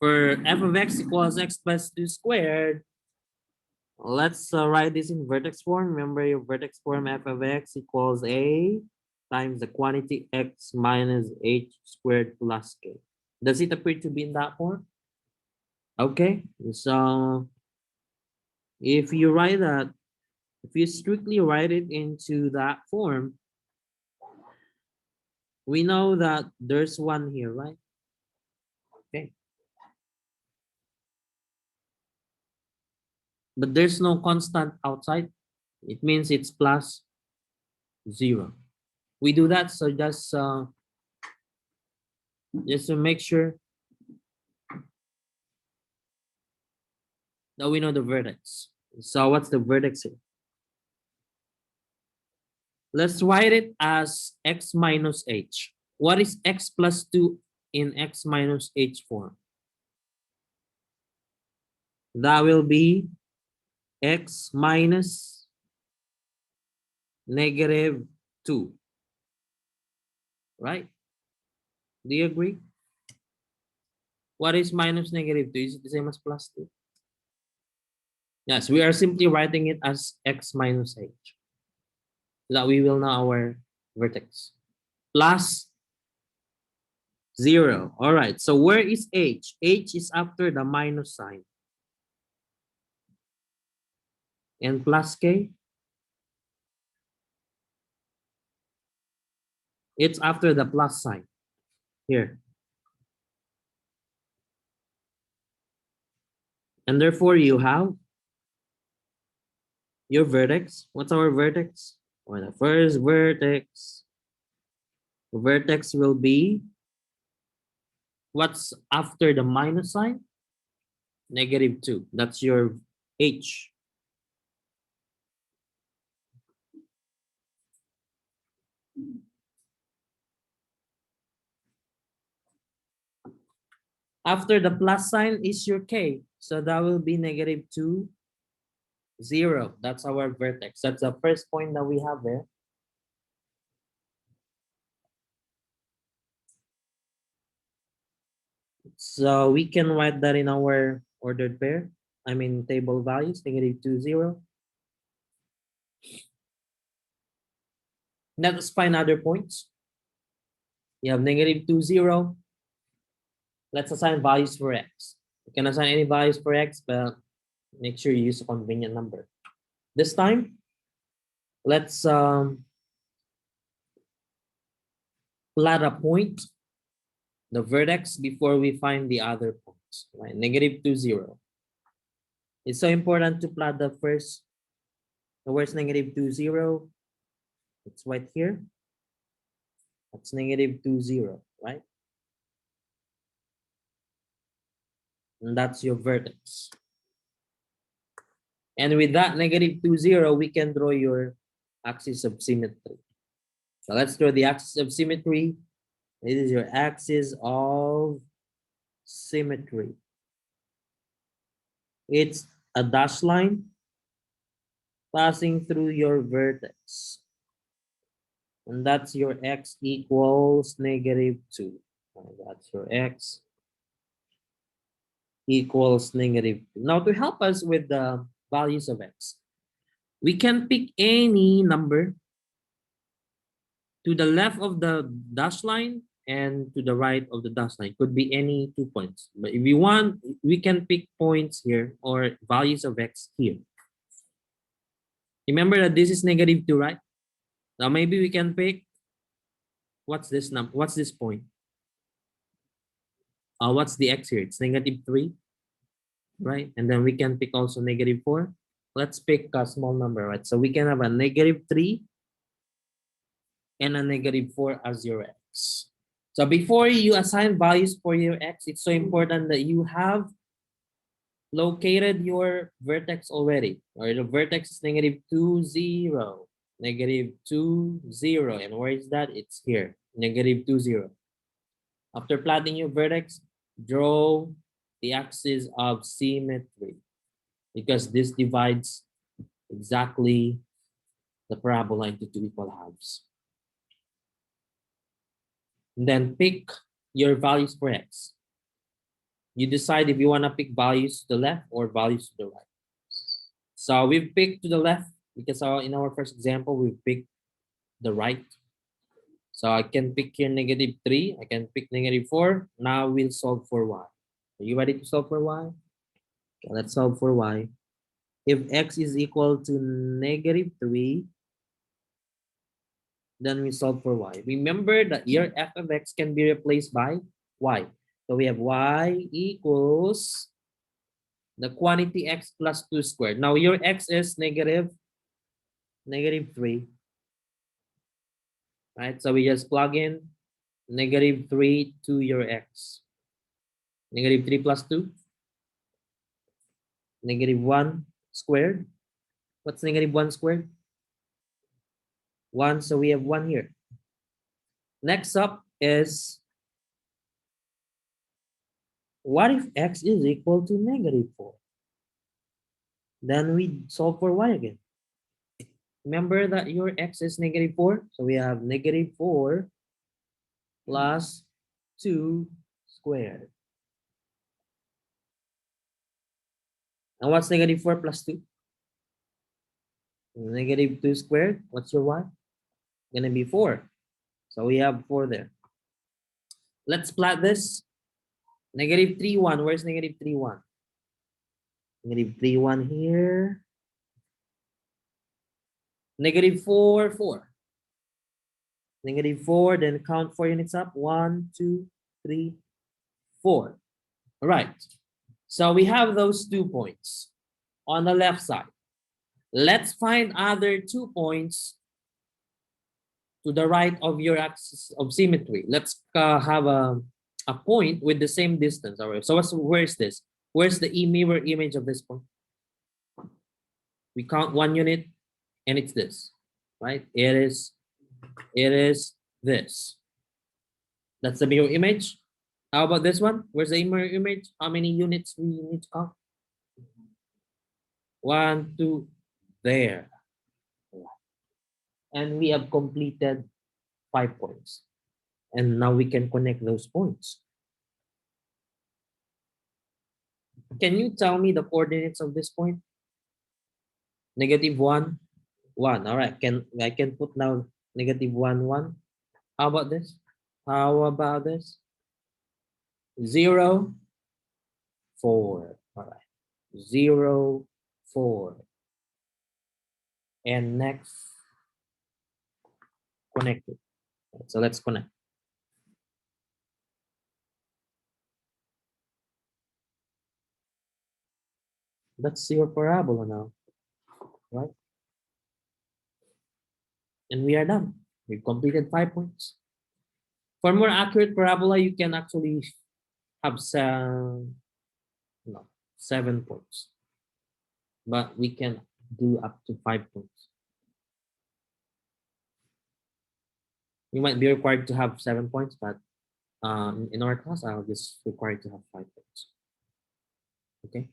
For f of x equals x plus 2 squared, let's write this in vertex form. Remember your vertex form, f of x equals a times the quantity x minus h squared plus k. Does it appear to be in that form? Okay, so if you write that, if you strictly write it into that form, we know that there's one here, right? Okay. But there's no constant outside. It means it's plus 0. We do that so just to make sure that we know the vertex. So what's the vertex here? Let's write it as x minus h. What is x plus 2 in x minus h form? That will be x minus negative 2. Right? Do you agree? What is minus negative 2? Is it the same as plus 2? Yes, we are simply writing it as x minus h. So that we will know our vertex. Plus 0. All right, so where is h? H is after the minus sign. And plus k? It's after the plus sign. Here. And therefore, you have your vertex. What's our vertex? Or the first vertex. Vertex will be what's after the minus sign? Negative 2. That's your h. After the plus sign is your k. So that will be negative 2, 0. That's our vertex. That's the first point that we have there. So we can write that in our ordered pair. I mean table values, negative 2, 0. Let's find other points. You have negative 2, 0. Let's assign values for x. You can assign any values for x, but make sure you use a convenient number. This time, let's plot a point, the vertex, before we find the other points. Right? Negative 2, 0. It's so important to plot the first, where's negative 2, 0? It's right here. That's negative 2, 0, right? And that's your vertex. And with that negative 2, 0, we can draw your axis of symmetry. So let's draw the axis of symmetry. This is your axis of symmetry. It's a dashed line passing through your vertex. And that's your x equals negative 2. That's your x equals negative 2. Now to help us with the values of x, we can pick any number to the left of the dashed line and to the right of the dashed line. Could be any 2 points. But if we want, we can pick points here or values of x here. Remember that this is negative 2, right? Now maybe we can pick, what's this number? What's this point? What's the x here? It's negative 3, right? And then we can pick also negative 4. Let's pick a small number, right? So we can have a negative 3 and a negative 4 as your x. So before you assign values for your x, it's so important that you have located your vertex already. Or the vertex is negative 2, 0. Negative 2, 0. And where is that? It's here. Negative 2, 0. After plotting your vertex, draw the axis of symmetry, because this divides exactly the parabola into 2 equal halves. And then pick your values for x. You decide if you want to pick values to the left or values to the right. So we've picked to the left because in our first example, we picked the right. So I can pick here -3. I can pick -4. Now we'll solve for y. Are you ready to solve for y? Okay, let's solve for y. If x is equal to -3, then we solve for y. Remember that your f of x can be replaced by y. So we have y equals the quantity x plus 2 squared. Now your x is -3, right? So we just plug in -3 to your x. -3 plus 2, -1 squared. What's -1 squared? 1, so we have 1 here. Next up is, what if x is equal to -4? Then we solve for y again. Remember that your x is -4, so we have -4 plus 2 squared. And what's -4 plus 2? -2 squared. What's your y? Gonna be 4. So we have 4 there. Let's plot this. -3, 1. Where's -3, 1? -3, 1 here. -4, 4. -4, then count 4 units up. 1, 2, 3, 4. All right. So we have those 2 points on the left side. Let's find other 2 points to the right of your axis of symmetry. Let's have a point with the same distance. All right. So where's this? Where's the mirror image of this point? We count 1 unit, and it's this, right? It is this. That's the mirror image. How about this one? Where's the mirror image? How many units we need to count? 1, 2, there. And we have completed 5 points. And now we can connect those points. Can you tell me the coordinates of this point? -1, 1. All right. I can put now -1, 1. How about this? How about this? 0, 4. All right. 0, 4. And next, connect it. So let's connect. That's your parabola now, right? And we are done. We've completed 5 points. For more accurate parabola, you can actually have 7 points. But we can do up to 5 points. You might be required to have 7 points, but in our class, I'll just require to have 5 points. Okay.